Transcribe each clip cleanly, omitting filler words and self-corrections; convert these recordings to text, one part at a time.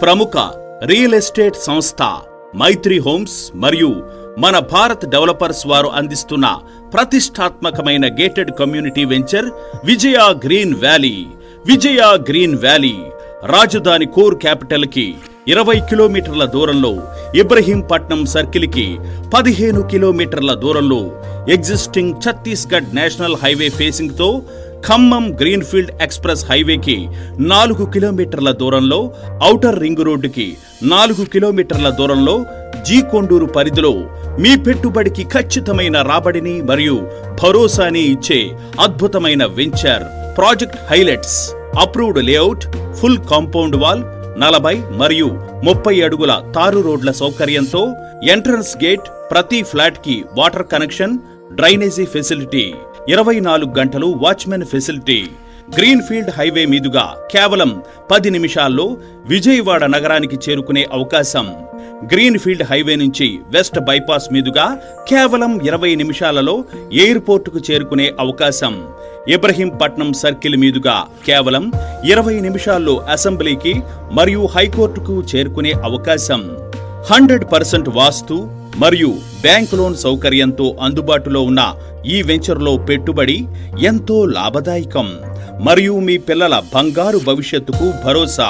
ప్రముఖ real estate సంస్థ మైత్రి homes మరియు మన భారత్ డెవలపర్స్ వారు అందిస్తున్న ప్రతిష్టాత్మకమైన గేటెడ్ కమ్యూనిటీ వెంచర్ విజయ గ్రీన్ వ్యాలీ. విజయ గ్రీన్ వ్యాలీ రాజధాని కోర్ క్యాపిటల్ కి 20 కిలోమీటర్ల దూరంలో, ఇబ్రహీంపట్నం సర్కిల్ కి 15 కిలోమీటర్ల దూరంలో, existing Chhattisgarh national highway facing తో ఖమ్మం గ్రీన్ఫీల్డ్ ఎక్స్ప్రెస్ హైవేకి 4 కిలోమీటర్ల దూరంలో, ఔటర్ రింగ్ రోడ్డుకి 4 కిలోమీటర్ల దూరంలో, జీ కొండూరు పరిధిలో మీ పెట్టుబడికి ఖచ్చితమైన రాబడిని మరియు భరోసాని ఇచ్చే అద్భుతమైన venture. Project highlights: approved layout, full compound wall, 40 మరియు 30 అడుగుల తారు రోడ్ల సౌకర్యంతో, ఎంట్రన్స్ గేట్, ప్రతి ఫ్లాట్ కి వాటర్ కనెక్షన్, డ్రైనేజీ ఫెసిలిటీ, 24 గంటలు వాచ్మెన్ ఫెసిలిటీ. గ్రీన్ఫీల్డ్ హైవే మీదుగా కేవలం 10 నిమిషాల్లో విజయవాడ నగరానికి చేరుకునే అవకాశం. గ్రీన్ఫీల్డ్ హైవే నుంచి వెస్ట్ బైపాస్ మీదుగా కేవలం 20 నిమిషాలలో ఎయిర్పోర్టుకు చేరుకునే అవకాశం. ఇబ్రహీంపట్నం సర్కిల్ మీదుగా కేవలం 20 నిమిషాల్లో అసెంబ్లీకి మరియు హైకోర్టుకు చేరుకునే అవకాశం. 100% వాస్తు మరియు బ్యాంక్ లోన్ సౌకర్యంతో అందుబాటులో ఉన్న ఈ వెంచర్లో పెట్టుబడి ఎంతో లాభదాయకం మరియు మీ పిల్లల బంగారు భవిష్యత్తుకు భరోసా.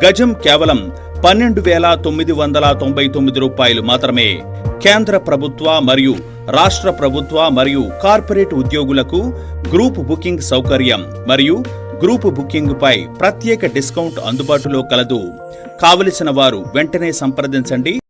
గజం కేవలం 12,999 రూపాయలు మాత్రమే. కేంద్ర ప్రభుత్వ మరియు రాష్ట్ర ప్రభుత్వ మరియు కార్పొరేట్ ఉద్యోగులకు గ్రూప్ బుకింగ్ సౌకర్యం మరియు గ్రూప్ బుకింగ్ పై ప్రత్యేక డిస్కౌంట్ అందుబాటులో కలదు. కావలసిన వారు వెంటనే సంప్రదించండి.